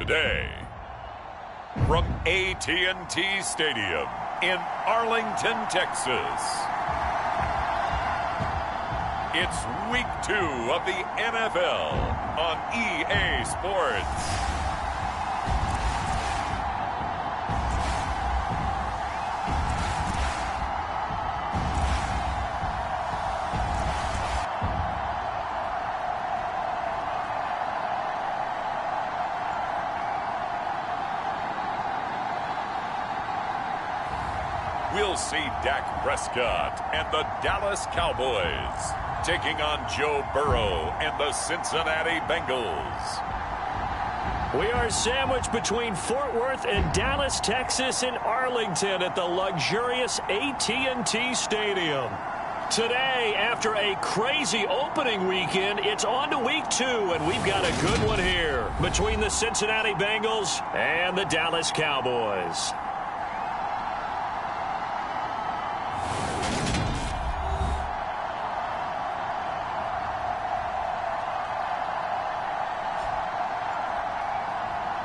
today. From AT&T Stadium in Arlington, Texas, it's Week 2 of the NFL on EA Sports. We'll see Dak Prescott and the Dallas Cowboys taking on Joe Burrow and the Cincinnati Bengals. We are sandwiched between Fort Worth and Dallas, Texas, in Arlington at the luxurious AT&T Stadium. Today, after a crazy opening weekend, it's on to Week 2, and we've got a good one here between the Cincinnati Bengals and the Dallas Cowboys.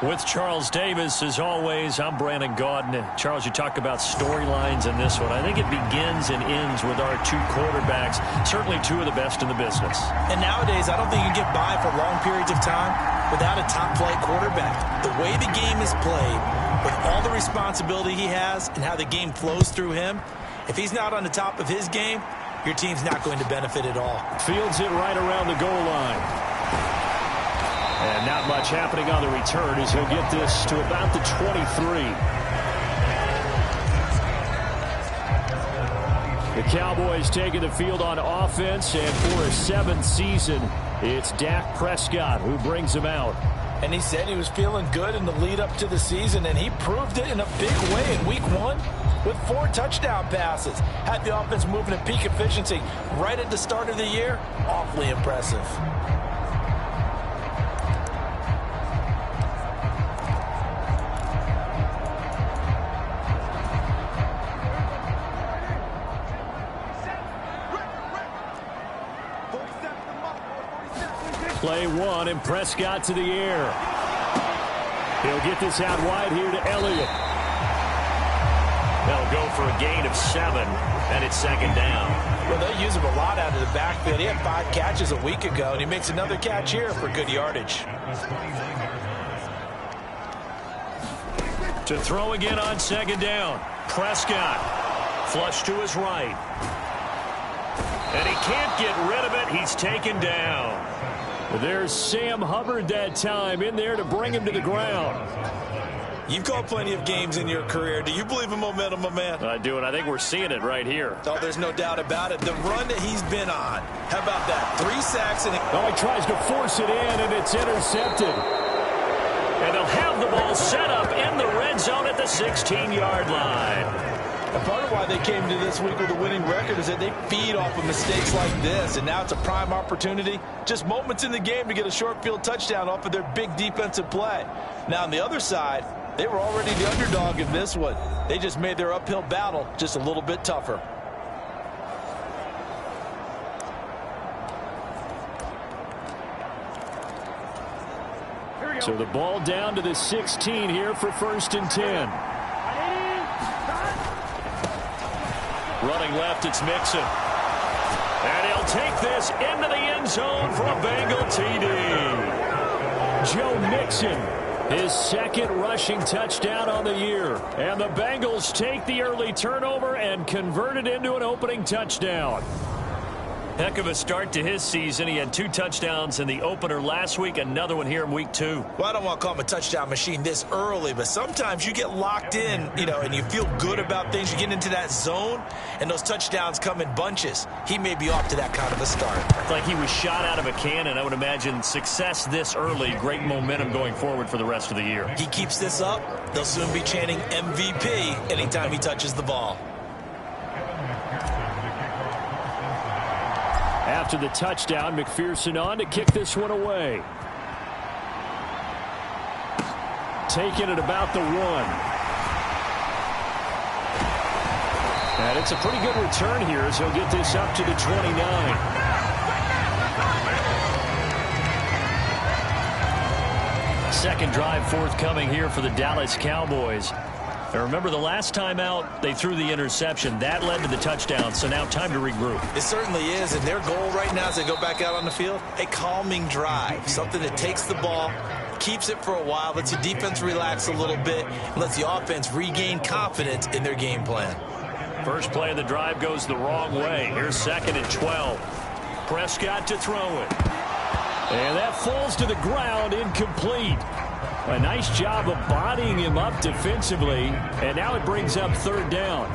With Charles Davis, as always, I'm Brandon Gaudin. Charles, you talk about storylines in this one. I think it begins and ends with our two quarterbacks, certainly two of the best in the business. And nowadays, I don't think you can get by for long periods of time without a top-flight quarterback. The way the game is played, with all the responsibility he has and how the game flows through him, if he's not on the top of his game, your team's not going to benefit at all. Fields it right around the goal line. And not much happening on the return as he'll get this to about the 23. The Cowboys taking the field on offense, and for his 7th season, it's Dak Prescott who brings him out. And he said he was feeling good in the lead up to the season, and he proved it in a big way in Week 1 with 4 touchdown passes. Had the offense moving at peak efficiency right at the start of the year. Awfully impressive. Play 1, and Prescott to the air. He'll get this out wide here to Elliott. They'll go for a gain of 7, and it's 2nd down. Well, they use him a lot out of the backfield. He had 5 catches a week ago, and he makes another catch here for good yardage. To throw again on 2nd down. Prescott flush to his right. And he can't get rid of it. He's taken down. There's Sam Hubbard that time in there to bring him to the ground. You've called plenty of games in your career. Do you believe in momentum, my man? I do, and I think we're seeing it right here. Oh, there's no doubt about it. The run that he's been on. How about that? 3 sacks and he tries to force it in, and it's intercepted. And they'll have the ball set up in the red zone at the 16-yard line. And part of why they came to this week with a winning record is that they feed off of mistakes like this, and now it's a prime opportunity. Just moments in the game to get a short field touchdown off of their big defensive play. Now, on the other side, they were already the underdog in this one. They just made their uphill battle just a little bit tougher. So the ball down to the 16 here for 1st and 10. Running left, it's Mixon. And he'll take this into the end zone for a Bengal TD. Joe Mixon, his 2nd rushing touchdown on the year. And the Bengals take the early turnover and convert it into an opening touchdown. Heck of a start to his season. He had 2 touchdowns in the opener last week, another one here in Week 2. Well, I don't want to call him a touchdown machine this early, but sometimes you get locked in, and you feel good about things. You get into that zone, and those touchdowns come in bunches. He may be off to that kind of a start. It's like he was shot out of a cannon. I would imagine success this early, great momentum going forward for the rest of the year. He keeps this up, they'll soon be chanting MVP anytime he touches the ball. After the touchdown, McPherson on to kick this one away. Taking it about the 1. And it's a pretty good return here as he'll get this up to the 29. second drive forthcoming here for the Dallas Cowboys. And remember, the last time out, they threw the interception. That led to the touchdown, so now time to regroup. It certainly is, and their goal right now as they go back out on the field, a calming drive, something that takes the ball, keeps it for a while, lets the defense relax a little bit, and lets the offense regain confidence in their game plan. First play of the drive goes the wrong way. Here's 2nd and 12. Prescott to throw it. And that falls to the ground, incomplete. A nice job of bodying him up defensively, and now it brings up 3rd down.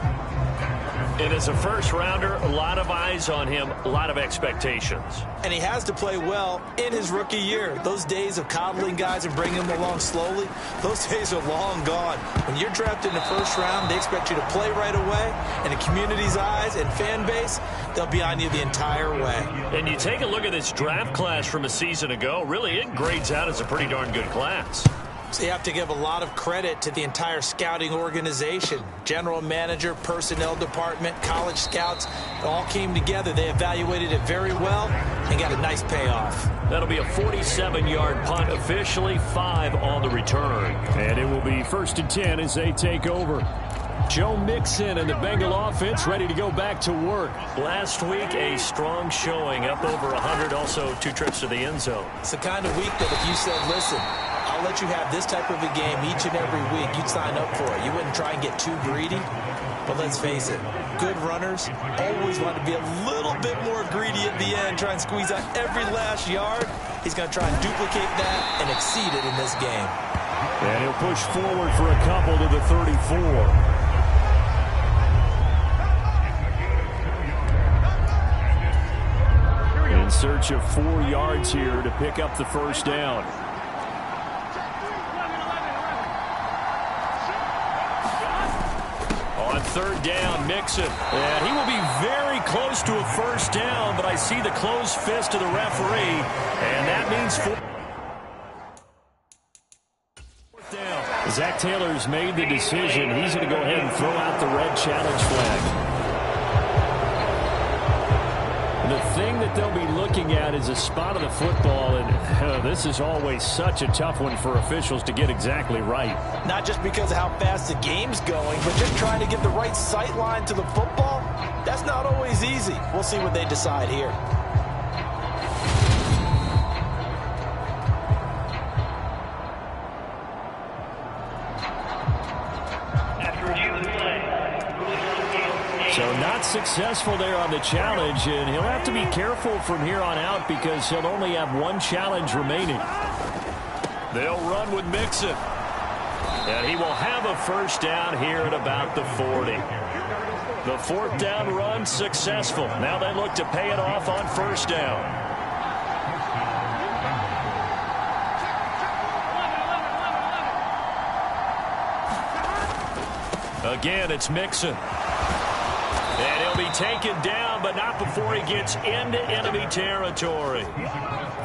And as a first-rounder, a lot of eyes on him, a lot of expectations. And he has to play well in his rookie year. Those days of coddling guys and bringing them along slowly, those days are long gone. When you're drafted in the first round, they expect you to play right away. And the community's eyes and fan base, they'll be on you the entire way. And you take a look at this draft class from a season ago, really it grades out as a pretty darn good class. So you have to give a lot of credit to the entire scouting organization. General manager, personnel department, college scouts, it all came together. They evaluated it very well and got a nice payoff. That'll be a 47-yard punt, officially 5 on the return. And it will be 1st and 10 as they take over. Joe Mixon and the Bengal offense ready to go back to work. Last week, a strong showing, up over 100, also 2 trips to the end zone. It's the kind of week that if you said, listen, I'll let you have this type of a game each and every week, you'd sign up for it. You wouldn't try and get too greedy. But let's face it, good runners always want to be a little bit more greedy at the end, try and squeeze out every last yard. He's going to try and duplicate that and exceed it in this game. And he'll push forward for a couple to the 34. In search of 4 yards here to pick up the first down. On 3rd down, Mixon. And he will be very close to a first down, but I see the closed fist of the referee, and that means 4th down. Zach Taylor's made the decision. He's going to go ahead and throw out the red challenge flag. The thing that they'll be looking at is a spot of the football, and this is always such a tough one for officials to get exactly right. Not just because of how fast the game's going, but just trying to get the right sight line to the football. That's not always easy. We'll see what they decide here. So not successful there on the challenge, and he'll have to be careful from here on out because he'll only have 1 challenge remaining. They'll run with Mixon. And he will have a first down here at about the 40. The 4th down run successful. Now they look to pay it off on 1st down. Again, it's Mixon. And he'll be taken down, but not before he gets into enemy territory.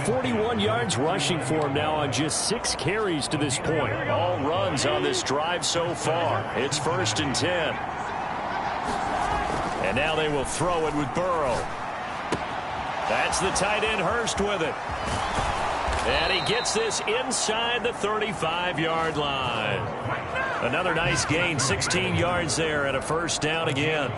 41 yards rushing for him now on just 6 carries to this point. All runs on this drive so far. It's 1st and 10. And now they will throw it with Burrow. That's the tight end Hurst with it. And he gets this inside the 35-yard line. Another nice gain, 16 yards there and a first down again.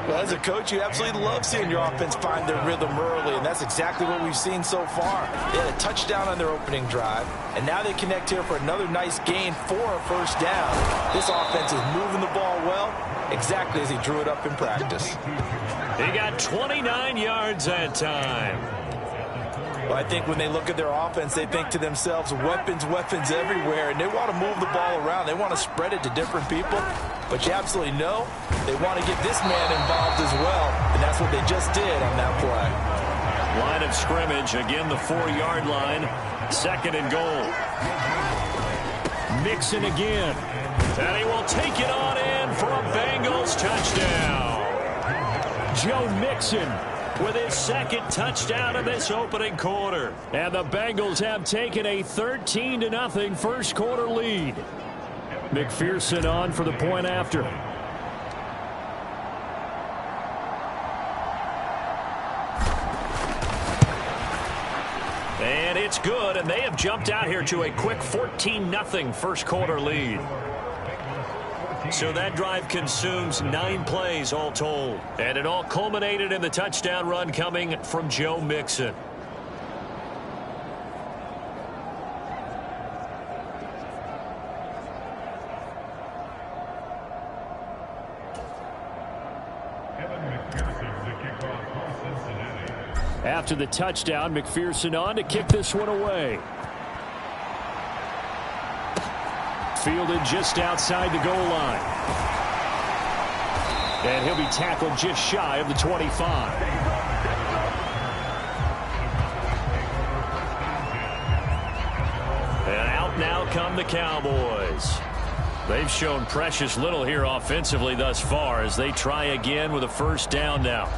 Well, as a coach, you absolutely love seeing your offense find their rhythm early, and that's exactly what we've seen so far. They had a touchdown on their opening drive, and now they connect here for another nice gain for a first down. This offense is moving the ball well, exactly as he drew it up in practice. He got 29 yards that time. Well, I think when they look at their offense, they think to themselves, weapons, weapons everywhere, and they want to move the ball around. They want to spread it to different people, but you absolutely know they want to get this man involved as well, and that's what they just did on that play. Line of scrimmage, again the 4-yard line, 2nd and goal. Mixon again, and he will take it on in for a Bengals touchdown. Joe Mixon with his 2nd touchdown in this opening quarter. And the Bengals have taken a 13-0 first quarter lead. McPherson on for the point after. And it's good, and they have jumped out here to a quick 14-0 first quarter lead. So that drive consumes 9 plays all told. And it all culminated in the touchdown run coming from Joe Mixon. After the touchdown, McPherson on to kick this one away. Fielded just outside the goal line. And he'll be tackled just shy of the 25. And out now come the Cowboys. They've shown precious little here offensively thus far as they try again with a first down now.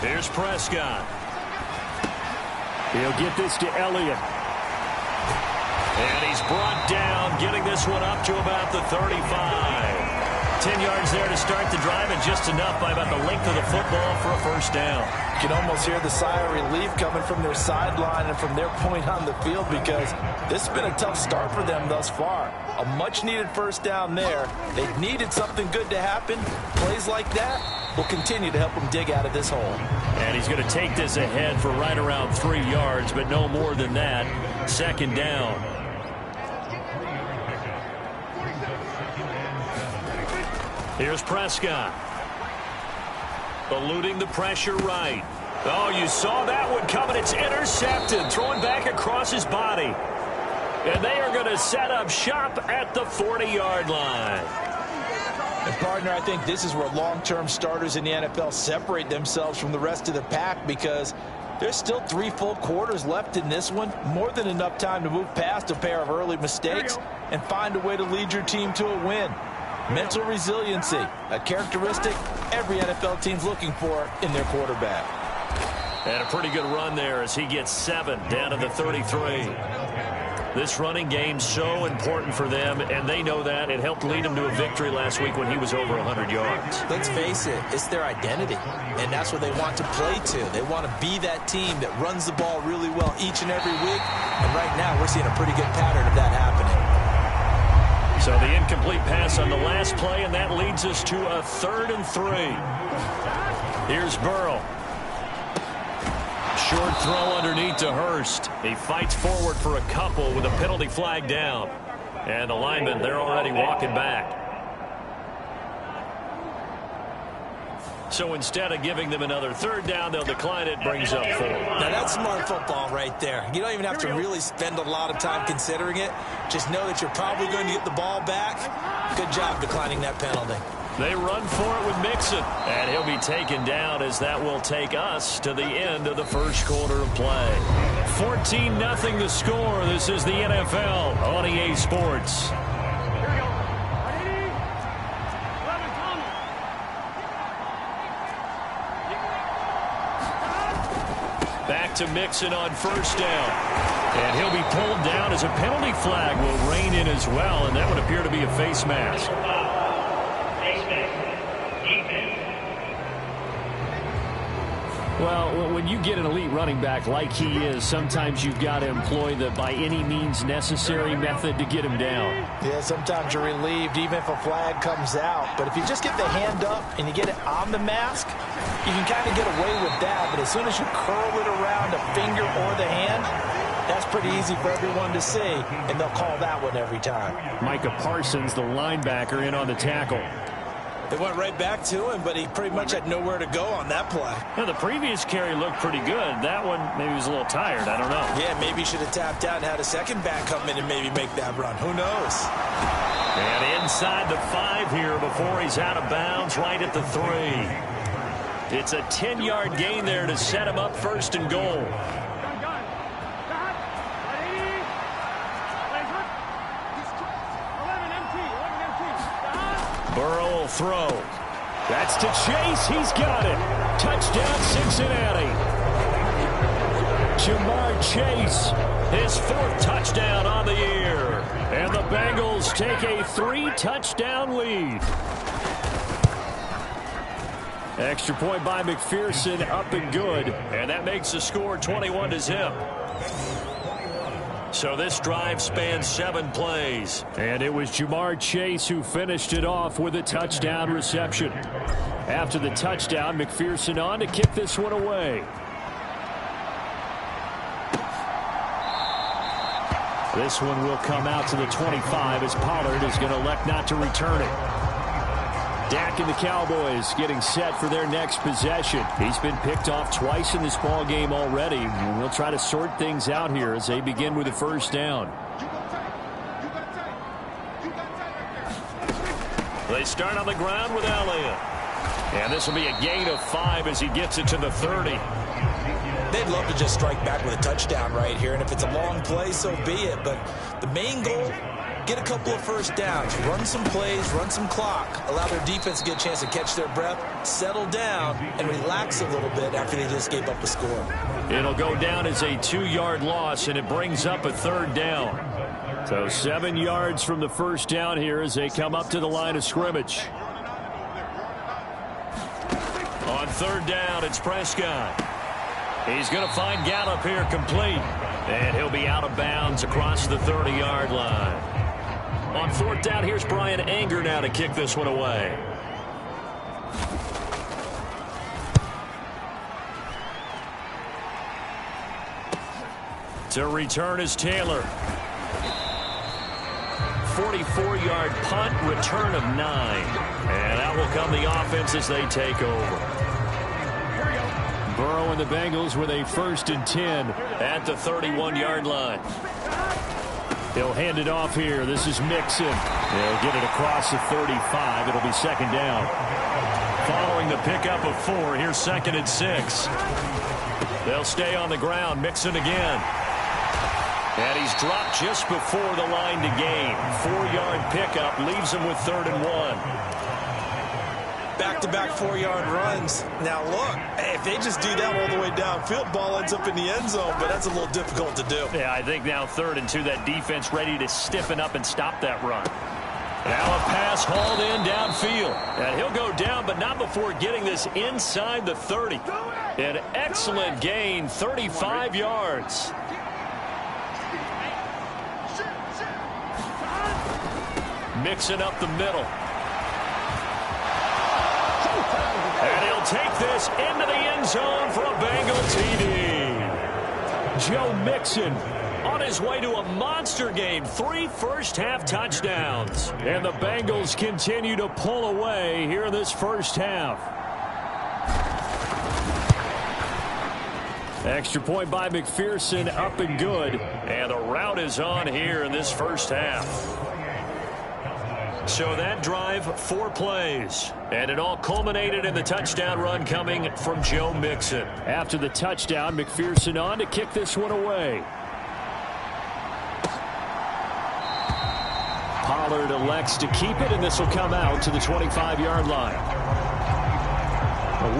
Here's Prescott. He'll get this to Elliott. And he's brought down, getting this one up to about the 35. 10 yards there to start the drive, and just enough by about the length of the football for a first down. You can almost hear the sigh of relief coming from their sideline and from their point on the field, because this has been a tough start for them thus far. A much-needed first down there. They've needed something good to happen. Plays like that will continue to help them dig out of this hole. And he's going to take this ahead for right around 3 yards, but no more than that. Second down. Here's Prescott. Eluding the pressure right. Oh, you saw that one coming. It's intercepted. Throwing back across his body. And they are going to set up shop at the 40-yard line. And, partner, I think this is where long-term starters in the NFL separate themselves from the rest of the pack, because there's still 3 full quarters left in this one. More than enough time to move past a pair of early mistakes and find a way to lead your team to a win. Mental resiliency, a characteristic every NFL team's looking for in their quarterback. And a pretty good run there as he gets 7 down to the 33. This running game's so important for them, and they know that. It helped lead them to a victory last week when he was over 100 yards. Let's face it, it's their identity, and that's what they want to play to. They want to be that team that runs the ball really well each and every week, and right now we're seeing a pretty good pattern of that happening. So the incomplete pass on the last play, and that leads us to a 3rd and 3. Here's Burrow. Short throw underneath to Hurst. He fights forward for a couple with a penalty flag down. And the linemen, they're already walking back. So instead of giving them another 3rd down, they'll decline it, brings up 4. Now that's smart football right there. You don't even have to really spend a lot of time considering it. Just know that you're probably going to get the ball back. Good job declining that penalty. They run for it with Mixon, and he'll be taken down as that will take us to the end of the first quarter of play. 14-0 the score. This is the NFL on EA Sports. Back to Mixon on first down. And he'll be pulled down as a penalty flag will rein in as well, and that would appear to be a face mask. Well, when you get an elite running back like he is, sometimes you've got to employ the by any means necessary method to get him down. Yeah, sometimes you're relieved even if a flag comes out. But if you just get the hand up and you get it on the mask, you can kind of get away with that. But as soon as you curl it around a finger or the hand, that's pretty easy for everyone to see, and they'll call that one every time. Micah Parsons, the linebacker, in on the tackle. They went right back to him, but he pretty much had nowhere to go on that play. Now, the previous carry looked pretty good. That one, maybe he was a little tired. I don't know. Yeah, maybe he should have tapped out and had a second back come in and maybe make that run. Who knows? And inside the 5 here before he's out of bounds, right at the 3. It's a 10-yard gain there to set him up 1st and goal. Burrow will throw. That's to Chase. He's got it. Touchdown, Cincinnati. Jamar Chase, his 4th touchdown on the year. And the Bengals take a 3-touchdown lead. Extra point by McPherson, up and good. And that makes the score 21-0. So this drive spans 7 plays. And it was Jamar Chase who finished it off with a touchdown reception. After the touchdown, McPherson on to kick this one away. This one will come out to the 25 as Pollard is going to elect not to return it. Dak and the Cowboys getting set for their next possession. He's been picked off twice in this ball game already. We'll try to sort things out here as they begin with a first down. They start on the ground with Elliott. And this will be a gain of 5 as he gets it to the 30. They'd love to just strike back with a touchdown right here, and if it's a long play, so be it. But the main goal, get a couple of first downs, run some plays, run some clock, allow their defense to get a chance to catch their breath, settle down, and relax a little bit after they just gave up a score. It'll go down as a 2-yard loss, and it brings up a 3rd down. So 7 yards from the first down here as they come up to the line of scrimmage. On 3rd down, it's Prescott. He's going to find Gallup here complete. And he'll be out of bounds across the 30-yard line. On 4th down, here's Brian Anger now to kick this one away. To return is Taylor. 44-yard punt, return of 9. And out will come the offense as they take over. Burrow and the Bengals with a 1st and 10 at the 31-yard line. He'll hand it off here. This is Mixon. They'll get it across the 35. It'll be 2nd down. Following the pickup of 4, here's 2nd and 6. They'll stay on the ground. Mixon again. And he's dropped just before the line to gain. 4-yard pickup leaves him with 3rd and 1. Back-to-back 4-yard runs. Now, look, if they just do that all the way downfield, ball ends up in the end zone, but that's a little difficult to do. Yeah, I think now 3rd and 2, that defense ready to stiffen up and stop that run. Now a pass hauled in downfield. And he'll go down, but not before getting this inside the 30. An excellent gain, 35 yards. Mixing up the middle. And he'll take this into the end zone for a Bengal TD. Joe Mixon on his way to a monster game. 3 first-half touchdowns. And the Bengals continue to pull away here in this first half. Extra point by McPherson, up and good. And the route is on here in this first half. So that drive, 4 plays. And it all culminated in the touchdown run coming from Joe Mixon. After the touchdown, McPherson on to kick this one away. Pollard elects to keep it, and this will come out to the 25-yard line.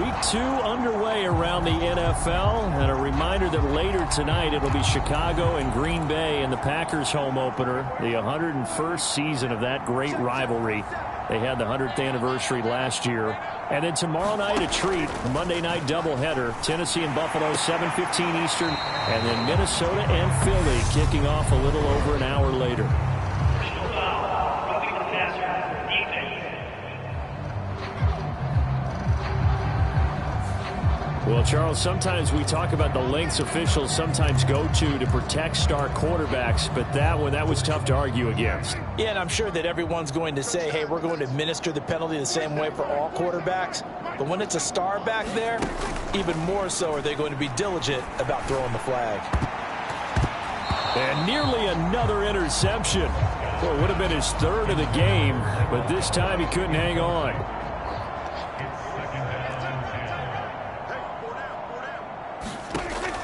Week 2 underway around the NFL, and a reminder that later tonight it'll be Chicago and Green Bay in the Packers home opener, the 101st season of that great rivalry. They had the 100th anniversary last year. And then tomorrow night a treat, a Monday night doubleheader, Tennessee and Buffalo, 7:15 Eastern, and then Minnesota and Philly kicking off a little over an hour later. Well, Charles, sometimes we talk about the lengths officials sometimes go to protect star quarterbacks, but that one, that was tough to argue against. Yeah, and I'm sure that everyone's going to say, hey, we're going to administer the penalty the same way for all quarterbacks. But when it's a star back there, even more so are they going to be diligent about throwing the flag. And nearly another interception. Well, it would have been his 3rd of the game, but this time he couldn't hang on.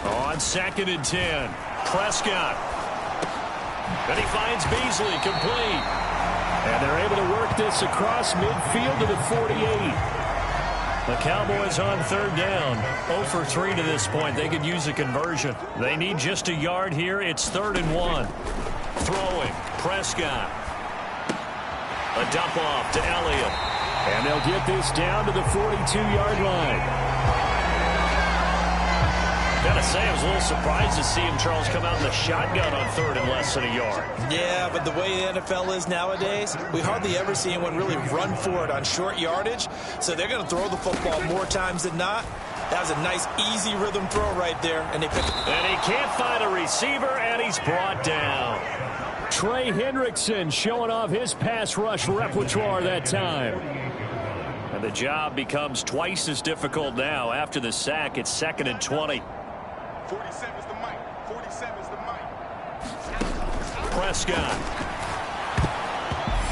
On 2nd and 10, Prescott. And he finds Beasley complete. And they're able to work this across midfield to the 48. The Cowboys on third down. 0 for 3 to this point. They could use a conversion. They need just a yard here. It's 3rd and 1. Throwing. Prescott. A dump off to Elliott. And they'll get this down to the 42-yard line. Gotta say, I was a little surprised to see him, Charles, come out in the shotgun on 3rd and less than a yard. Yeah, but the way the NFL is nowadays, we hardly ever see anyone really run for it on short yardage. So they're going to throw the football more times than not. That was a nice, easy rhythm throw right there. And he can't find a receiver, and he's brought down. Trey Hendrickson showing off his pass rush repertoire that time. And the job becomes twice as difficult now after the sack. It's 2nd and 20. 47 is the mic. 47 is the mic. Prescott.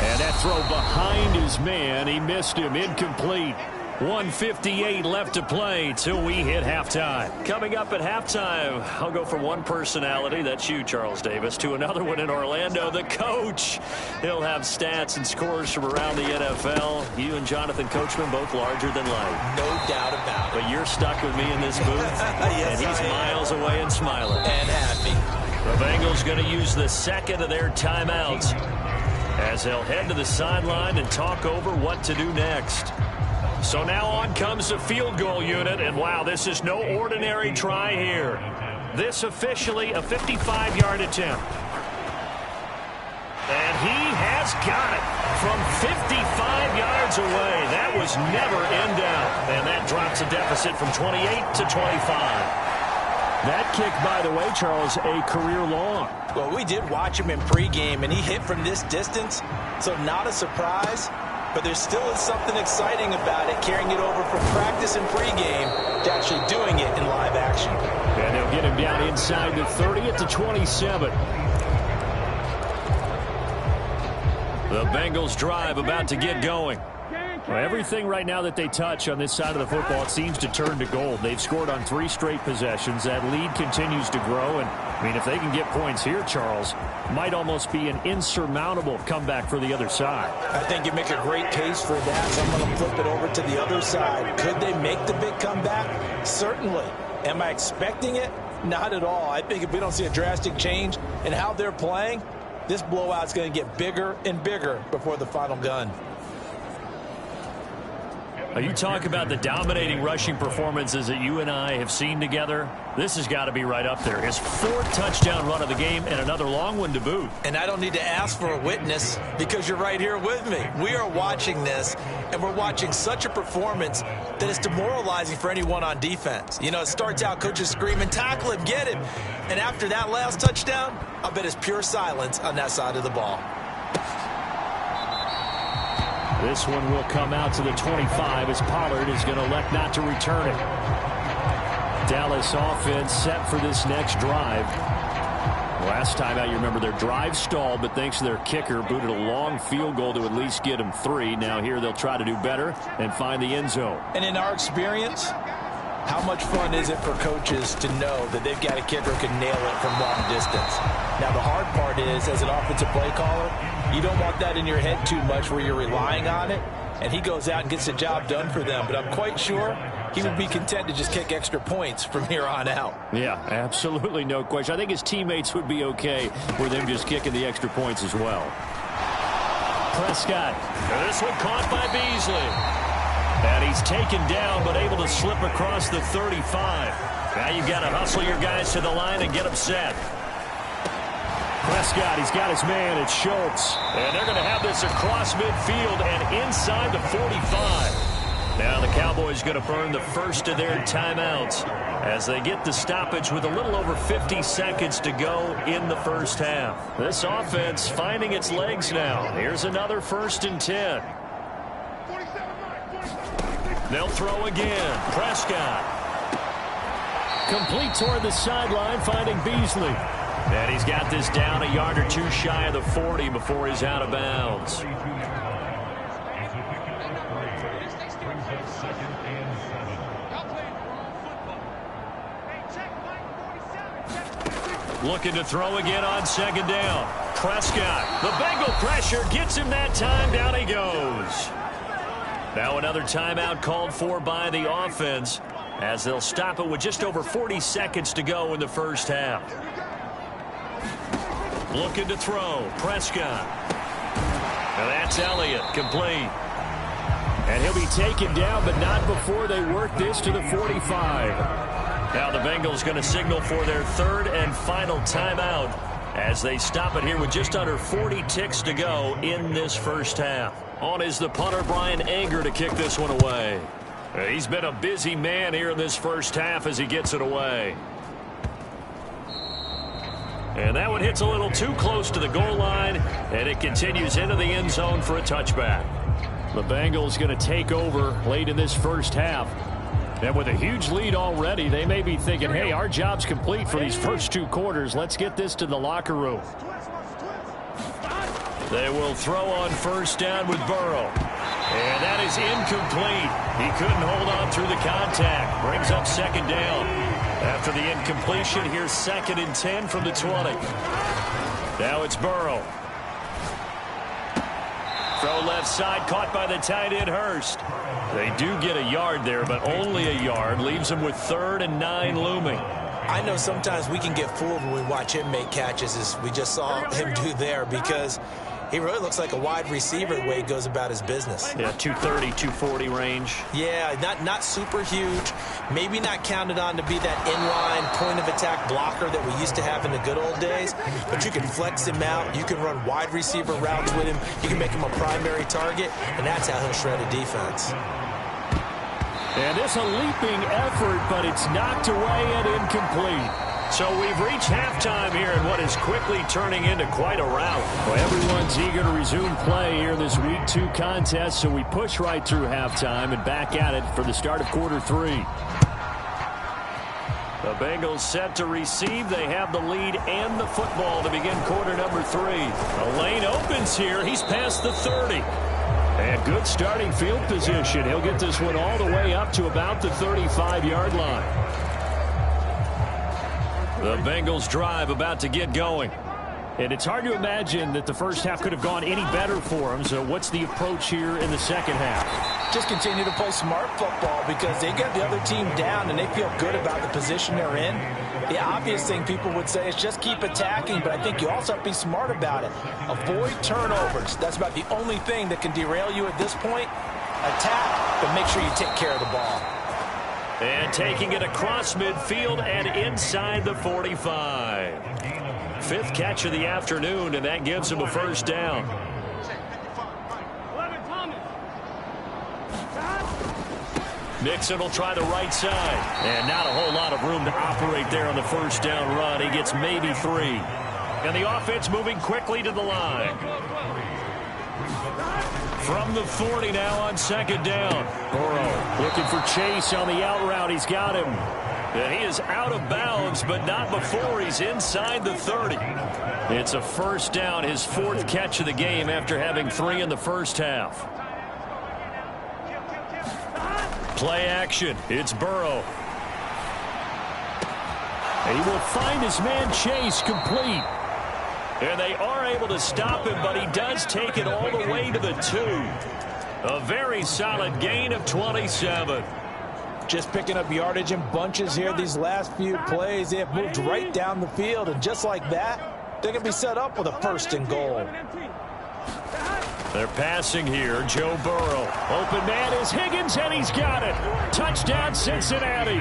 And that throw behind his man. He missed him. Incomplete. 1:58 left to play till we hit halftime. Coming up at halftime, I'll go from one personality, that's you, Charles Davis, to another one in Orlando, the coach. He'll have stats and scores from around the NFL. You and Jonathan Coachman both larger than life. No doubt about it. But you're stuck with me in this booth, yes, and he's miles away and smiling. And happy. The Bengals going to use the second of their timeouts as they'll head to the sideline and talk over what to do next. So now on comes the field goal unit, and wow, this is no ordinary try here. This officially a 55-yard attempt. And he has got it from 55 yards away. That was never in doubt. And that drops a deficit from 28 to 25. That kick, by the way, Charles, a career long. Well, we did watch him in pregame, and he hit from this distance, so not a surprise. But there still is something exciting about it, carrying it over from practice and pregame to actually doing it in live action. And they'll get him down inside the 30 at the 27. The Bengals drive about to get going. Well, everything right now that they touch on this side of the football, it seems to turn to gold. They've scored on 3 straight possessions. That lead continues to grow. And, I mean, if they can get points here, Charles, might almost be an insurmountable comeback for the other side. I think you make a great case for that. So I'm going to flip it over to the other side. Could they make the big comeback? Certainly. Am I expecting it? Not at all. I think if we don't see a drastic change in how they're playing, this blowout's going to get bigger and bigger before the final gun. You talk about the dominating rushing performances that you and I have seen together. This has got to be right up there. His 4th touchdown run of the game and another long one to boot. And I don't need to ask for a witness because you're right here with me. We are watching this, and we're watching such a performance that it's demoralizing for anyone on defense. You know, it starts out coaches screaming, tackle him, get him. And after that last touchdown, I bet it's pure silence on that side of the ball. This one will come out to the 25 as Pollard is going to elect not to return it. Dallas offense set for this next drive. Last time out, you remember their drive stalled, but thanks to their kicker, booted a long field goal to at least get them 3. Now here they'll try to do better and find the end zone. And in our experience, how much fun is it for coaches to know that they've got a kicker who can nail it from long distance? Now, the hard part is, as an offensive play caller, you don't want that in your head too much where you're relying on it, and he goes out and gets the job done for them. But I'm quite sure he would be content to just kick extra points from here on out. Yeah, absolutely no question. I think his teammates would be okay with him just kicking the extra points as well. Prescott. This one caught by Beasley. And he's taken down, but able to slip across the 35. Now you've got to hustle your guys to the line and get them set. Prescott, he's got his man. It's Schultz. And they're going to have this across midfield and inside the 45. Now the Cowboys going to burn the first of their timeouts as they get the stoppage with a little over 50 seconds to go in the first half. This offense finding its legs now. Here's another 1st and 10. They'll throw again. Prescott. Complete toward the sideline, finding Beasley. And he's got this down a yard or 2 shy of the 40 before he's out of bounds. Looking to throw again on 2nd down. Prescott. The Bengal pressure gets him that time. Down he goes. Now another timeout called for by the offense as they'll stop it with just over 40 seconds to go in the first half. Looking to throw. Prescott. Now that's Elliott. Complete. And he'll be taken down, but not before they work this to the 45. Now the Bengals going to signal for their third and final timeout as they stop it here with just under 40 ticks to go in this first half. On is the punter, Brian Anger, to kick this one away. He's been a busy man here in this first half as he gets it away. And that one hits a little too close to the goal line, and it continues into the end zone for a touchback. The Bengals going to take over late in this first half. And with a huge lead already, they may be thinking, hey, our job's complete for these first 2 quarters. Let's get this to the locker room. They will throw on first down with Burrow. And that is incomplete. He couldn't hold on through the contact. Brings up second down. After the incompletion, here's 2nd and 10 from the 20. Now it's Burrow. Throw left side, caught by the tight end, Hurst. They do get a yard there, but only a yard. Leaves them with 3rd and 9 looming. I know sometimes we can get fooled when we watch him make catches, as we just saw him do there, because he really looks like a wide receiver the way he goes about his business. Yeah, 230, 240 range. Yeah, not super huge. Maybe not counted on to be that inline point-of-attack blocker that we used to have in the good old days. But you can flex him out. You can run wide receiver routes with him. You can make him a primary target, and that's how he'll shred a defense. And it's a leaping effort, but it's knocked away and incomplete. So we've reached halftime here in what is quickly turning into quite a rout. Well, everyone's eager to resume play here in this Week 2 contest, so we push right through halftime and back at it for the start of quarter 3. The Bengals set to receive. They have the lead and the football to begin quarter number 3. The lane opens here. He's past the 30. And good starting field position. He'll get this one all the way up to about the 35-yard line. The Bengals drive about to get going. And it's hard to imagine that the first half could have gone any better for them. So what's the approach here in the second half? Just continue to play smart football because they get the other team down and they feel good about the position they're in. The obvious thing people would say is just keep attacking, but I think you also have to be smart about it. Avoid turnovers. That's about the only thing that can derail you at this point. Attack, but make sure you take care of the ball. And taking it across midfield and inside the 45. 5th catch of the afternoon, and that gives him a first down. Mixon will try the right side. And not a whole lot of room to operate there on the first down run. He gets maybe 3. And the offense moving quickly to the line. From the 40 now on second down. Burrow looking for Chase on the out route. He's got him. And he is out of bounds, but not before he's inside the 30. It's a first down, his 4th catch of the game after having 3 in the first half. Play action. It's Burrow. And he will find his man Chase complete. And they are able to stop him, but he does take it all the way to the 2. A very solid gain of 27. Just picking up yardage in bunches here these last few plays. They have moved right down the field, and just like that, they're going to be set up with a 1st and goal. They're passing here. Joe Burrow. Open man is Higgins, and he's got it. Touchdown, Cincinnati.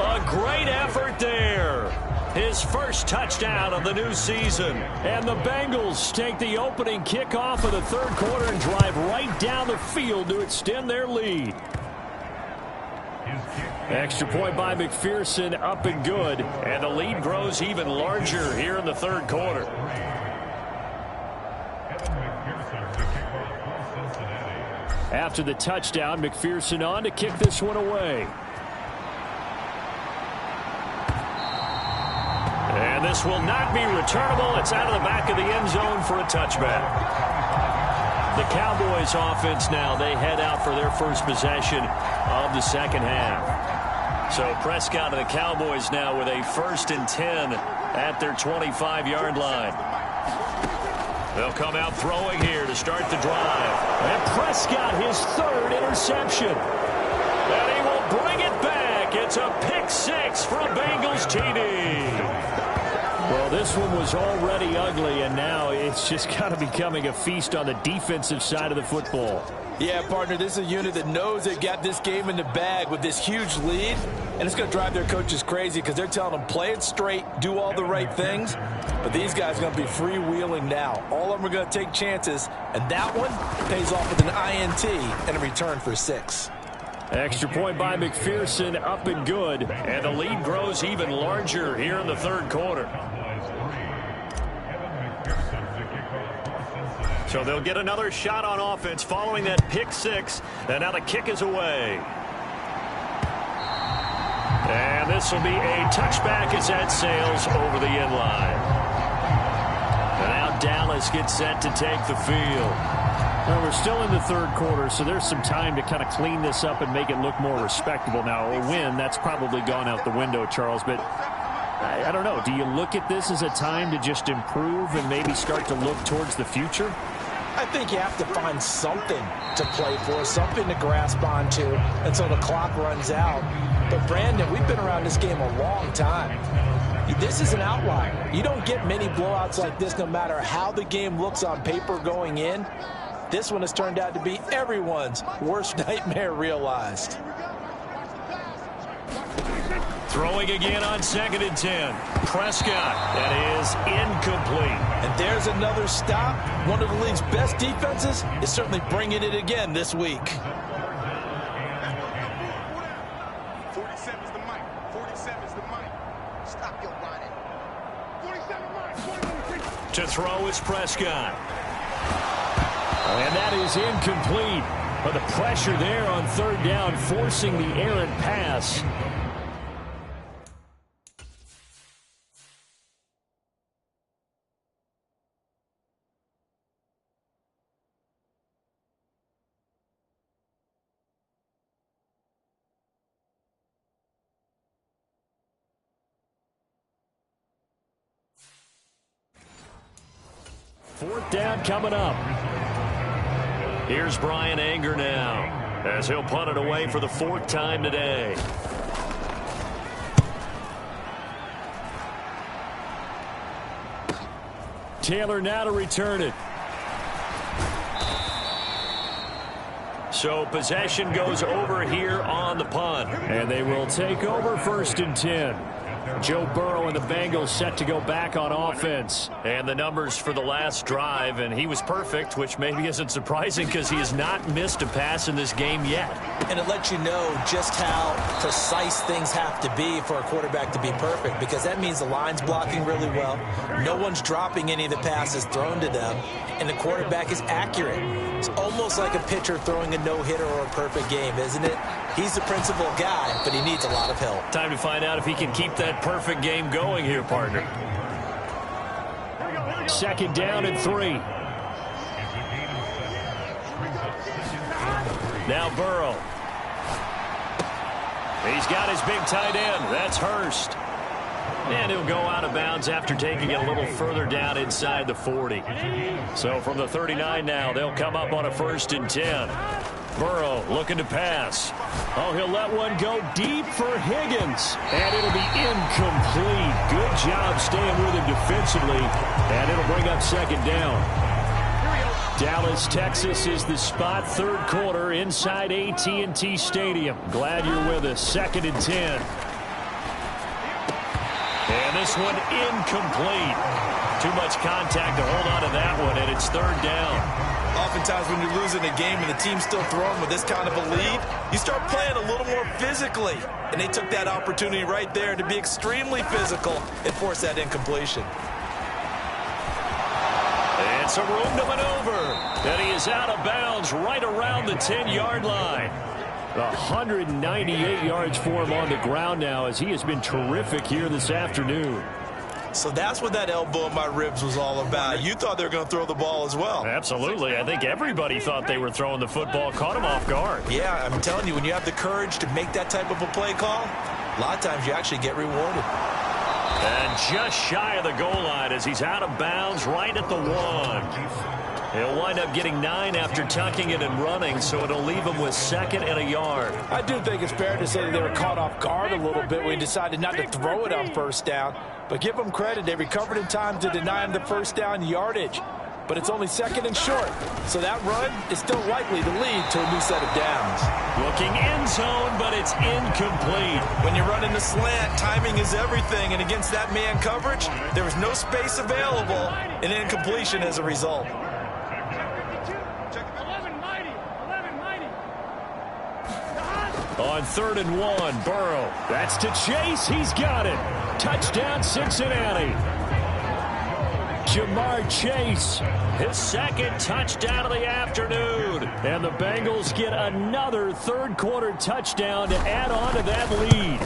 A great effort there. His first touchdown of the new season. And the Bengals take the opening kickoff of the 3rd quarter and drive right down the field to extend their lead. Extra point by McPherson, up and good. And the lead grows even larger here in the 3rd quarter. After the touchdown, McPherson on to kick this one away. And this will not be returnable. It's out of the back of the end zone for a touchback. The Cowboys offense now, they head out for their first possession of the second half. So Prescott and the Cowboys now with a 1st and 10 at their 25-yard line. They'll come out throwing here to to start the drive. And Prescott, his third interception. And he will bring it back. It's a pick six for a Bengals TD. Well, this one was already ugly, and now it's just kind of becoming a feast on the defensive side of the football. Yeah, partner, this is a unit that knows they've got this game in the bag with this huge lead, and it's going to drive their coaches crazy because they're telling them play it straight, do all the right things, but these guys are going to be freewheeling now. All of them are going to take chances, and that one pays off with an INT and a return for 6. Extra point by McPherson, up and good, and the lead grows even larger here in the third quarter. So they'll get another shot on offense following that pick six, and now the kick is away. And this will be a touchback as that sails over the end line. And now Dallas gets set to take the field. Well, we're still in the third quarter, so there's some time to kind of clean this up and make it look more respectable. Now, a win, that's probably gone out the window, Charles, but I don't know. Do you look at this as a time to just improve and maybe start to look towards the future? I think you have to find something to play for, something to grasp onto until the clock runs out. But, Brandon, we've been around this game a long time. This is an outlier. You don't get many blowouts like this no matter how the game looks on paper going in. This one has turned out to be everyone's worst nightmare realized. Throwing again on 2nd and 10. Prescott, that is incomplete. And there's another stop. One of the league's best defenses is certainly bringing it again this week. 47's the mic. 47's the mic. Stop your running. 47 mic. To throw is Prescott. And that is incomplete. But the pressure there on 3rd down, forcing the errant pass. Fourth down coming up. Here's Brian Anger now, as he'll punt it away for the 4th time today. Taylor now to return it. So possession goes over here on the punt. And they will take over 1st and 10. Joe Burrow and the Bengals set to go back on offense. And the numbers for the last drive, and he was perfect, which maybe isn't surprising because he has not missed a pass in this game yet. And it lets you know just how precise things have to be for a quarterback to be perfect, because that means the line's blocking really well. No one's dropping any of the passes thrown to them, and the quarterback is accurate. It's almost like a pitcher throwing a no-hitter or a perfect game, isn't it? He's the principal guy, but he needs a lot of help. Time to find out if he can keep that perfect game going here, partner. 2nd down and 3. Now Burrow. He's got his big tight end. That's Hurst. And he'll go out of bounds after taking it a little further down inside the 40. So from the 39 now, they'll come up on a 1st and 10. Burrow looking to pass. Oh, he'll let one go deep for Higgins. And it'll be incomplete. Good job staying with him defensively. And it'll bring up 2nd down. Dallas, Texas is the spot. 3rd quarter inside AT&T Stadium. Glad you're with us. 2nd and 10. And this one incomplete. Too much contact to hold on to that one, and it's 3rd down. Oftentimes when you're losing a game and the team's still throwing with this kind of a lead, you start playing a little more physically. And they took that opportunity right there to be extremely physical and force that incompletion. And some room to maneuver. And he is out of bounds right around the 10-yard line. 198 yards for him on the ground now, as he has been terrific here this afternoon. So that's what that elbow in my ribs was all about. You thought they were going to throw the ball as well. Absolutely. I think everybody thought they were throwing the football, caught him off guard. Yeah, I'm telling you, when you have the courage to make that type of a play call, a lot of times you actually get rewarded. And just shy of the goal line as he's out of bounds right at the 1. He'll wind up getting 9 after tucking it and running, so it'll leave him with 2nd and a yard. I do think it's fair to say that they were caught off guard a little bit when he decided not to throw it on 1st down. But give them credit. They recovered in time to deny him the 1st down yardage. But it's only 2nd and short. So that run is still likely to lead to a new set of downs. Looking end zone, but it's incomplete. When you're running the slant, timing is everything. And against that man coverage, there was no space available. An incompletion as a result. On 3rd and 1, Burrow. That's to Chase. He's got it. Touchdown, Cincinnati. Jamar Chase, his 2nd touchdown of the afternoon. And the Bengals get another 3rd-quarter touchdown to add on to that lead.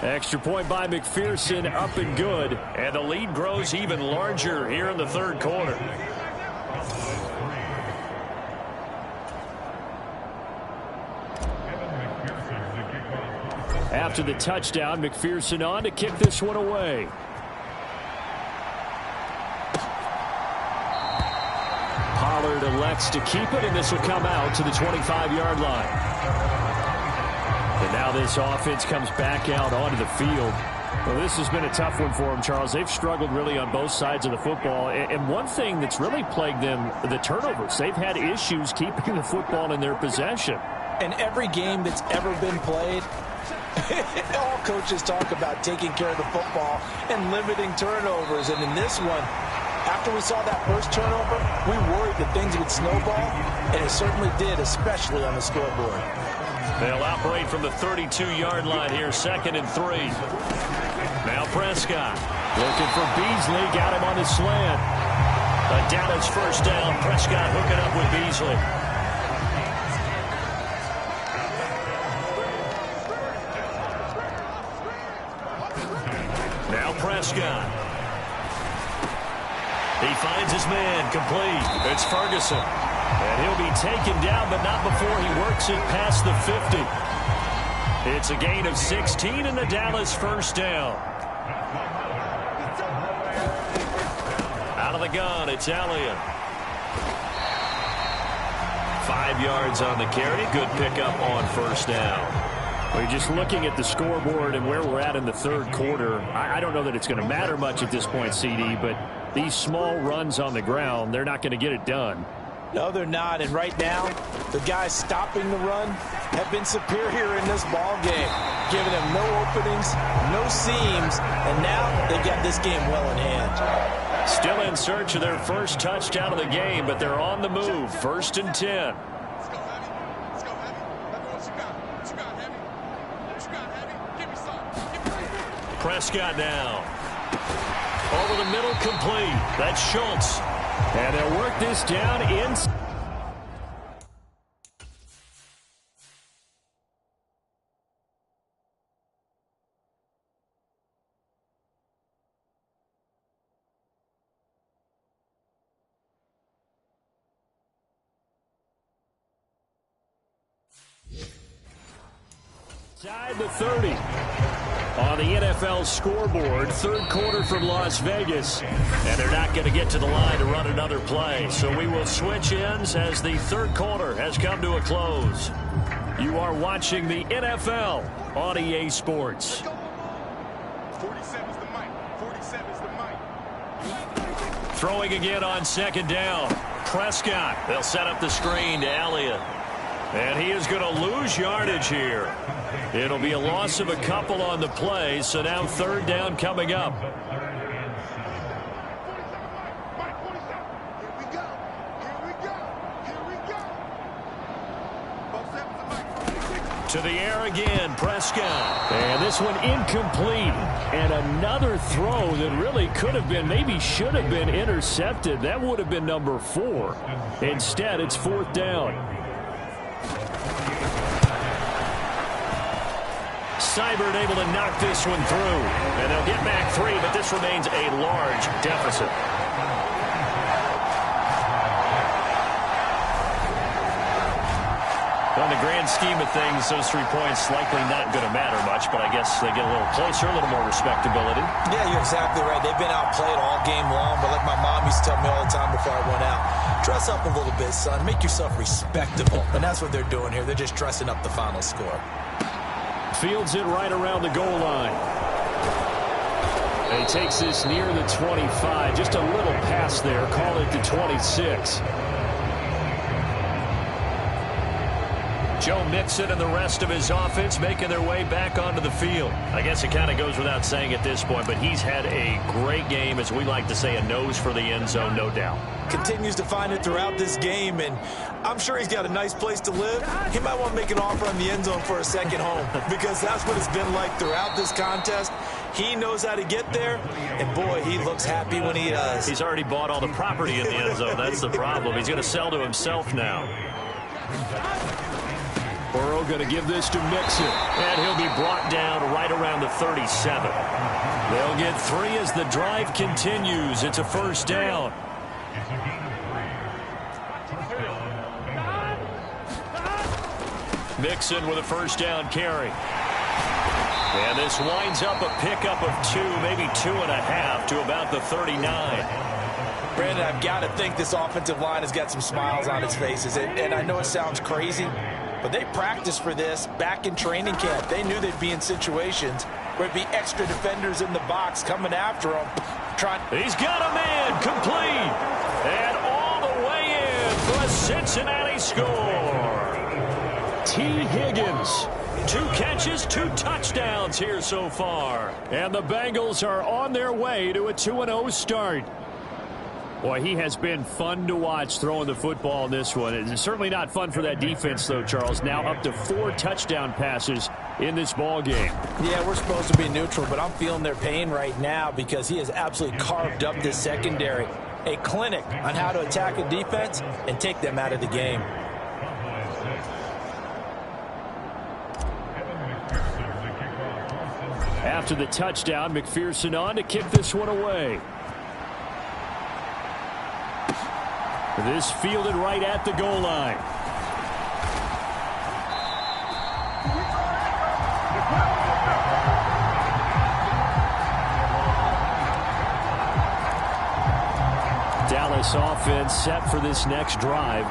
Extra point by McPherson, up and good. And the lead grows even larger here in the 3rd quarter. After the touchdown, McPherson on to kick this one away. Pollard elects to keep it, and this will come out to the 25-yard line. And now this offense comes back out onto the field. Well, this has been a tough one for them, Charles. They've struggled really on both sides of the football. And one thing that's really plagued them, the turnovers. They've had issues keeping the football in their possession. In every game that's ever been played, all coaches talk about taking care of the football and limiting turnovers. And in this one, after we saw that first turnover, we worried that things would snowball, and it certainly did, especially on the scoreboard. They'll operate from the 32-yard line here, 2nd and 3. Now Prescott looking for Beasley, got him on his slant. A Dallas 1st down. Prescott hooking up with Beasley. Now Prescott. He finds his man, complete. It's Ferguson. And he'll be taken down, but not before he works it past the 50. It's a gain of 16 and the Dallas 1st down. Out of the gun, it's Elliott. 5 yards on the carry. Good pickup on 1st down. We're just looking at the scoreboard and where we're at in the 3rd quarter. I don't know that it's going to matter much at this point, CD, but these small runs on the ground, they're not going to get it done. No, they're not. And right now, the guys stopping the run have been superior in this ball game, giving them no openings, no seams, and now they've got this game well in hand. Still in search of their 1st touchdown of the game, but they're on the move. 1st and 10. Prescott now. Over the middle, complete. That's Schultz. And they'll work this down in. Inside the 30. On the NFL scoreboard, 3rd quarter from Las Vegas. And they're not going to get to the line to run another play. So we will switch ends as the 3rd quarter has come to a close. You are watching the NFL on EA Sports. 47's the mic. 47's the mic. Throwing again on 2nd down. Prescott. They'll set up the screen to Elliott. And he is going to lose yardage here. It'll be a loss of a couple on the play, so now 3rd down coming up. To the air again, Prescott. And this one incomplete. And another throw that really could have been, maybe should have been intercepted. That would have been number 4. Instead, it's 4th down. Seibert able to knock this one through. And they'll get back 3, but this remains a large deficit. On the grand scheme of things, those 3 points likely not going to matter much, but I guess they get a little closer, a little more respectability. Yeah, you're exactly right. They've been outplayed all game long, but like my mom used to tell me all the time before I went out, dress up a little bit, son. Make yourself respectable. And that's what they're doing here. They're just dressing up the final score. Fields it right around the goal line. And he takes this near the 25. Just a little pass there. Call it the 26. Joe Mixon and the rest of his offense making their way back onto the field. I guess it kind of goes without saying at this point, but he's had a great game, as we like to say, a nose for the end zone, no doubt. Continues to find it throughout this game, and I'm sure he's got a nice place to live. He might want to make an offer on the end zone for a second home, because that's what it's been like throughout this contest. He knows how to get there, and boy, he looks happy when he does. He's already bought all the property in the end zone. That's the problem. He's going to sell to himself now. Burrow going to give this to Mixon, and he'll be brought down right around the 37. They'll get 3 as the drive continues. It's a first down. Mixon with a first down carry. And this winds up a pickup of 2, maybe 2.5 to about the 39. Brandon, I've got to think this offensive line has got some smiles on its faces. And I know it sounds crazy, but they practiced for this back in training camp. They knew they'd be in situations where it'd be extra defenders in the box coming after them. He's got a man complete. And all the way in for a Cincinnati score. T. Higgins. 2 catches, 2 touchdowns here so far. And the Bengals are on their way to a 2-0 start. Boy, he has been fun to watch throwing the football in this one. It's certainly not fun for that defense, though, Charles. Now up to 4 touchdown passes in this ball game. Yeah, we're supposed to be neutral, but I'm feeling their pain right now because he has absolutely carved up this secondary. A clinic on how to attack a defense and take them out of the game. After the touchdown, McPherson on to kick this one away. This fielded right at the goal line. Dallas offense set for this next drive.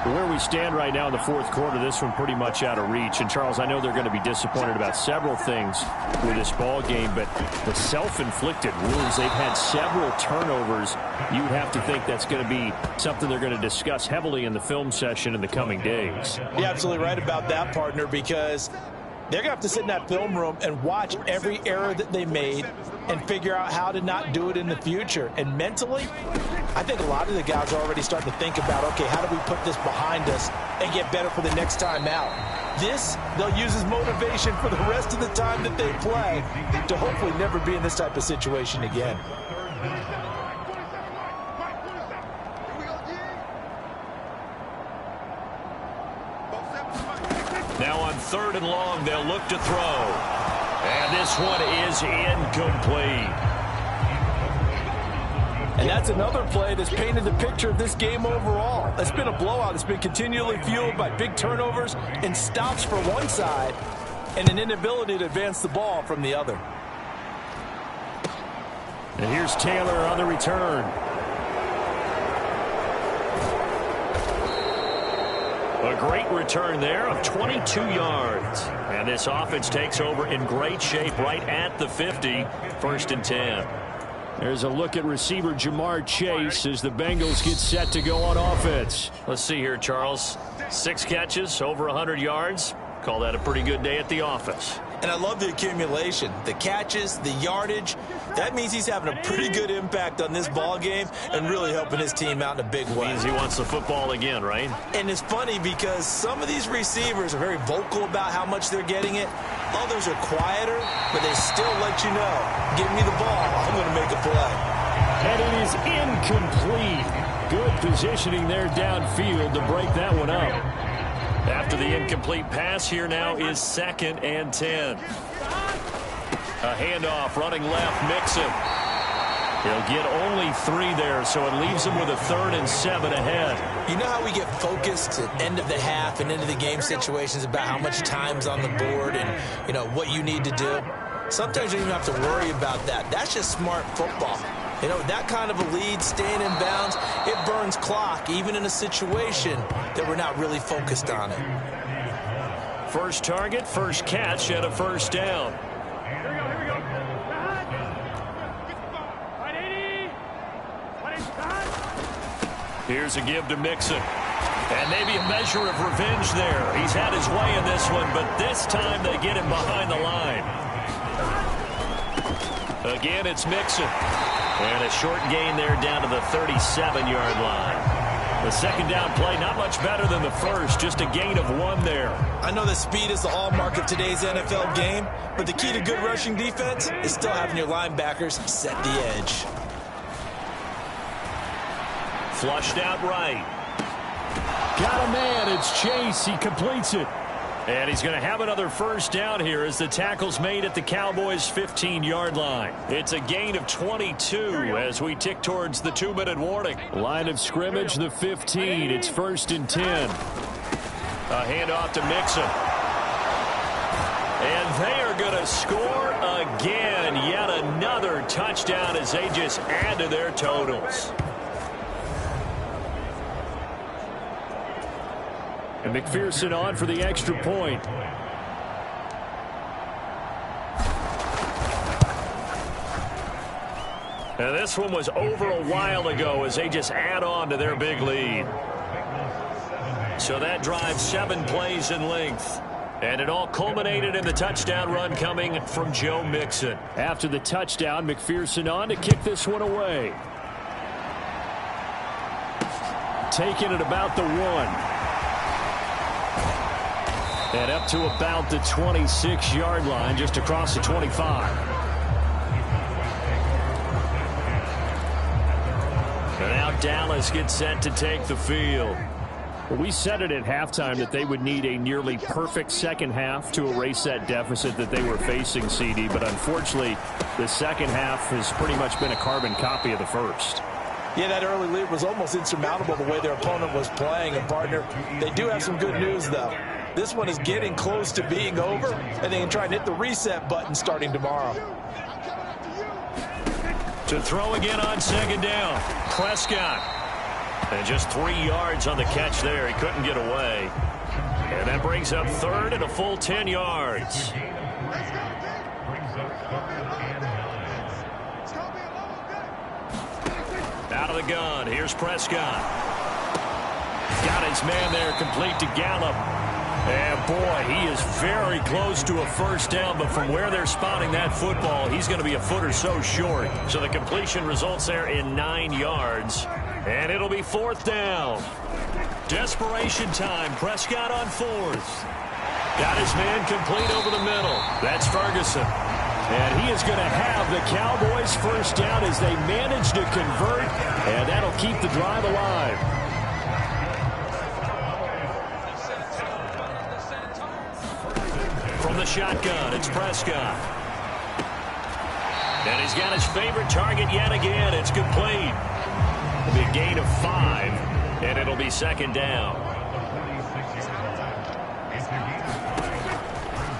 Where we stand right now in the fourth quarter, this one pretty much out of reach. And, Charles, I know they're going to be disappointed about several things with this ball game, but the self-inflicted wounds, they've had several turnovers. You have to think that's going to be something they're going to discuss heavily in the film session in the coming days. You're absolutely right about that, partner, because they're going to have to sit in that film room and watch every error that they made and figure out how to not do it in the future. And mentally, I think a lot of the guys are already starting to think about, okay, how do we put this behind us and get better for the next time out? This, they'll use as motivation for the rest of the time that they play to hopefully never be in this type of situation again. Now on 3rd and long, they'll look to throw. And this one is incomplete. And that's another play that's painted the picture of this game overall. It's been a blowout. It's been continually fueled by big turnovers and stops for one side and an inability to advance the ball from the other. And here's Taylor on the return. A great return there of 22 yards. And this offense takes over in great shape right at the 50. 1st and 10. There's a look at receiver Jamar Chase as the Bengals get set to go on offense. Let's see here, Charles. 6 catches, over 100 yards. Call that a pretty good day at the office. And I love the accumulation, the catches, the yardage. That means he's having a pretty good impact on this ball game and really helping his team out in a big way. Means he wants the football again, right? And it's funny because some of these receivers are very vocal about how much they're getting it. Others are quieter, but they still let you know, give me the ball, I'm going to make a play. And it is incomplete. Good positioning there downfield to break that one up. After the incomplete pass, here now is 2nd and 10. A handoff running left, Mixon. He'll get only 3 there, so it leaves him with a 3rd and 7 ahead. You know how we get focused at end of the half and into the game situations about how much time's on the board and, you know, what you need to do? Sometimes you don't even have to worry about that. That's just smart football. You know, that kind of a lead, staying in bounds, it burns clock, even in a situation that we're not really focused on it. First target, first catch, and a first down. Here's a give to Mixon. And maybe a measure of revenge there. He's had his way in this one, but this time they get him behind the line. Again, it's Mixon. And a short gain there down to the 37-yard line. The second down play, not much better than the first, just a gain of 1 there. I know that speed is the hallmark of today's NFL game, but the key to good rushing defense is still having your linebackers set the edge. Flushed out right. Got a man. It's Chase. He completes it. And he's going to have another first down here as the tackle's made at the Cowboys' 15-yard line. It's a gain of 22 as we tick towards the 2-minute warning. Line of scrimmage, the 15. It's 1st and 10. A handoff to Mixon. And they are going to score again. Yet another touchdown as they just add to their totals. And McPherson on for the extra point. And this one was over a while ago as they just add on to their big lead. So that drives 7 plays in length. And it all culminated in the touchdown run coming from Joe Mixon. After the touchdown, McPherson on to kick this one away. Taking it about the 1. And up to about the 26-yard line, just across the 25. And now Dallas gets set to take the field. Well, we said it at halftime that they would need a nearly perfect second half to erase that deficit that they were facing, CD. But unfortunately, the second half has pretty much been a carbon copy of the first. Yeah, that early lead was almost insurmountable the way their opponent was playing. And, partner, they do have some good news, though. This one is getting close to being over, and they can try and hit the reset button starting tomorrow. To throw again on second down, Prescott. And just 3 yards on the catch there. He couldn't get away. And that brings up 3rd and a full 10 yards. Out of the gun, here's Prescott. Got his man there, complete to Gallup. And, boy, he is very close to a first down, but from where they're spotting that football, he's going to be a foot or so short. So the completion results there in 9 yards, and it'll be 4th down. Desperation time, Prescott on 4th. Got his man complete over the middle. That's Ferguson. And he is going to have the Cowboys first down as they manage to convert, and that'll keep the drive alive. From the shotgun, it's Prescott. And he's got his favorite target yet again. It's complete. It'll be a gain of 5, and it'll be second down.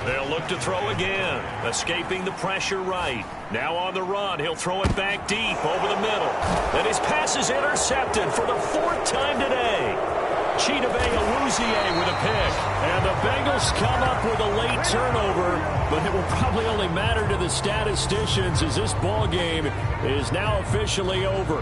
They'll look to throw again. Escaping the pressure right. Now on the run. He'll throw it back deep over the middle. And his pass is intercepted for the 4th time today. Chidobe Awuzie with a pick. And the Bengals come up with a late turnover, but it will probably only matter to the statisticians as this ball game is now officially over.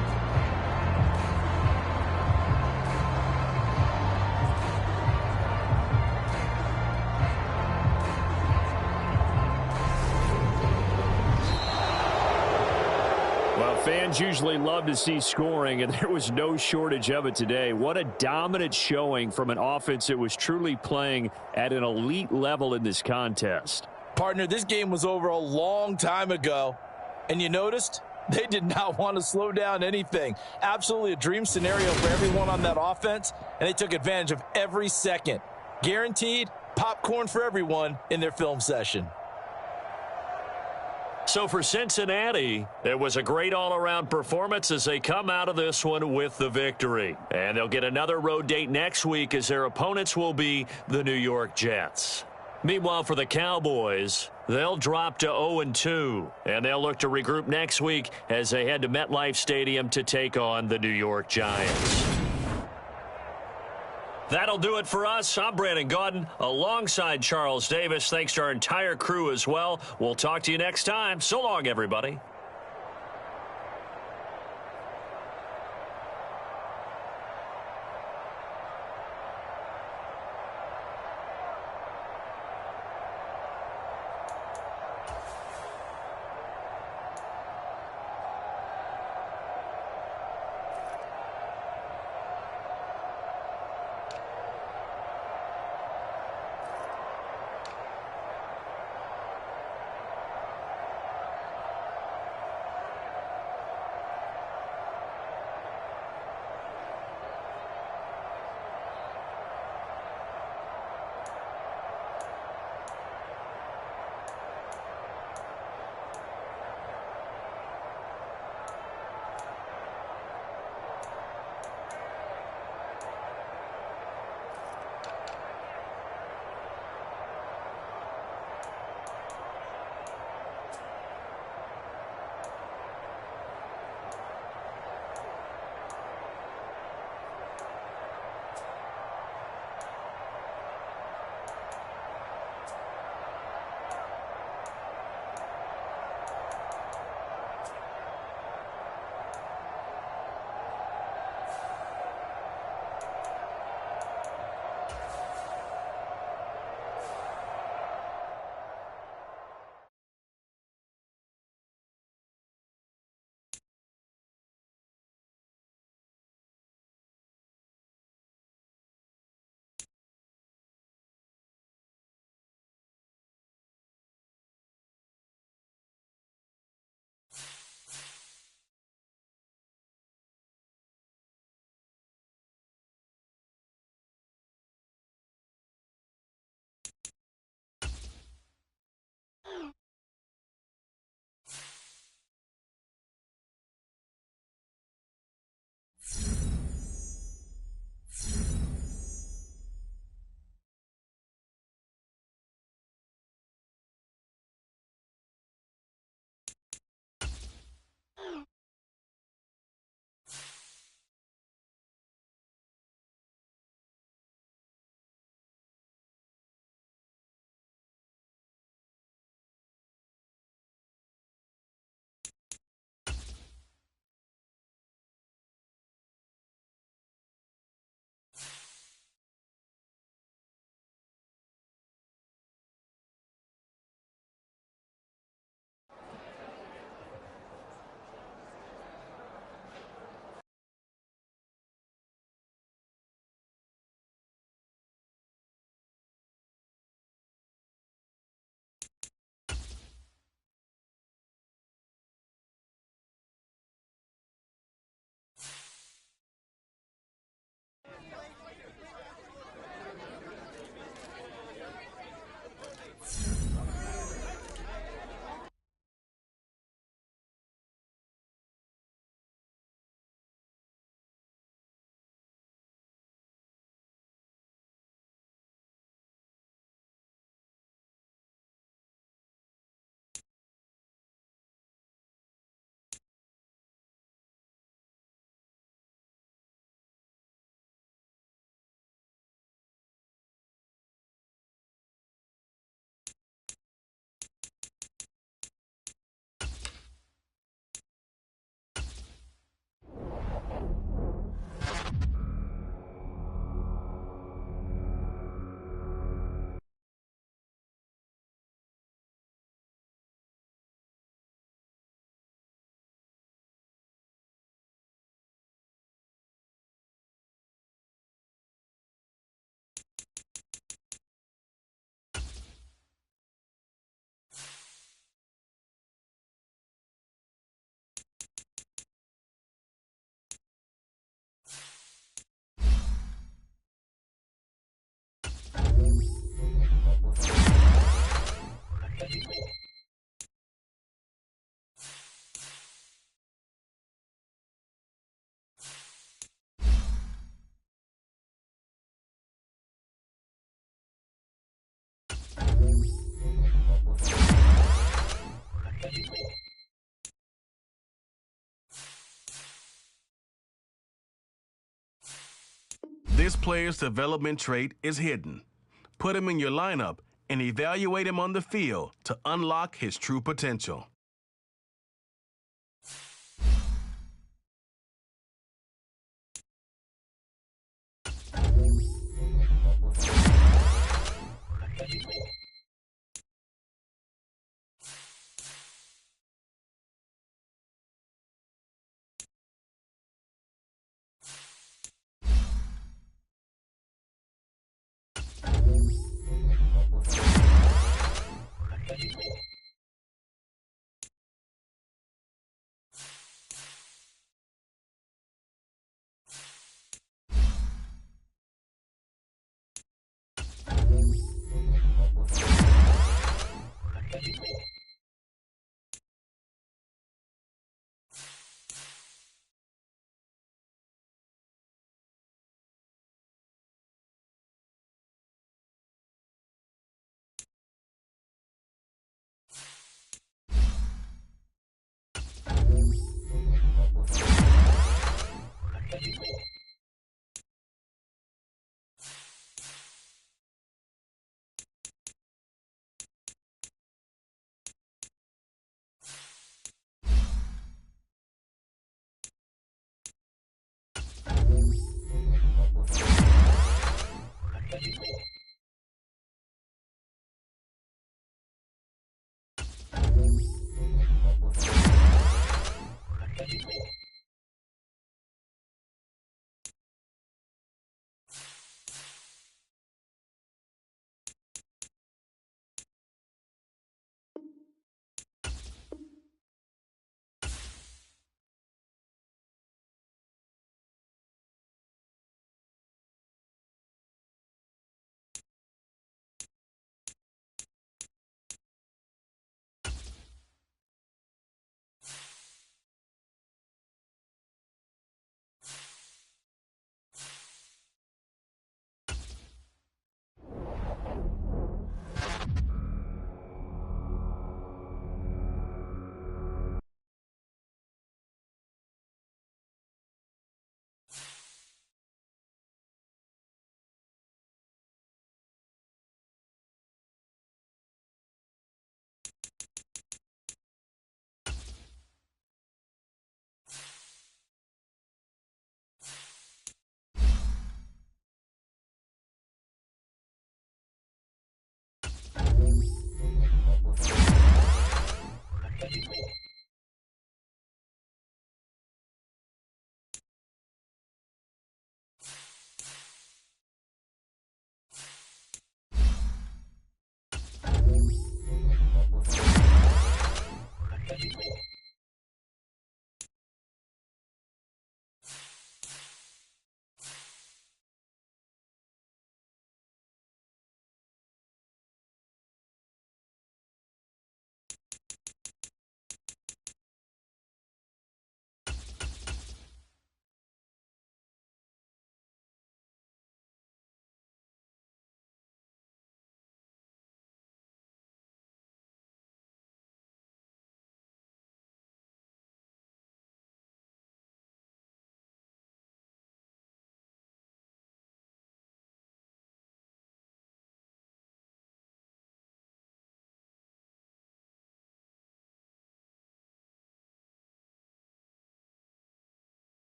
Fans usually love to see scoring, and there was no shortage of it today. What a dominant showing from an offense that was truly playing at an elite level in this contest. Partner, this game was over a long time ago, and you noticed they did not want to slow down anything. Absolutely a dream scenario for everyone on that offense, and they took advantage of every second. Guaranteed popcorn for everyone in their film session. So for Cincinnati, it was a great all-around performance as they come out of this one with the victory. And they'll get another road date next week as their opponents will be the New York Jets. Meanwhile, for the Cowboys, they'll drop to 0-2, and they'll look to regroup next week as they head to MetLife Stadium to take on the New York Giants. That'll do it for us. I'm Brandon Gaudin alongside Charles Davis. Thanks to our entire crew as well. We'll talk to you next time. So long, everybody. This player's development trait is hidden. Put him in your lineup and evaluate him on the field to unlock his true potential.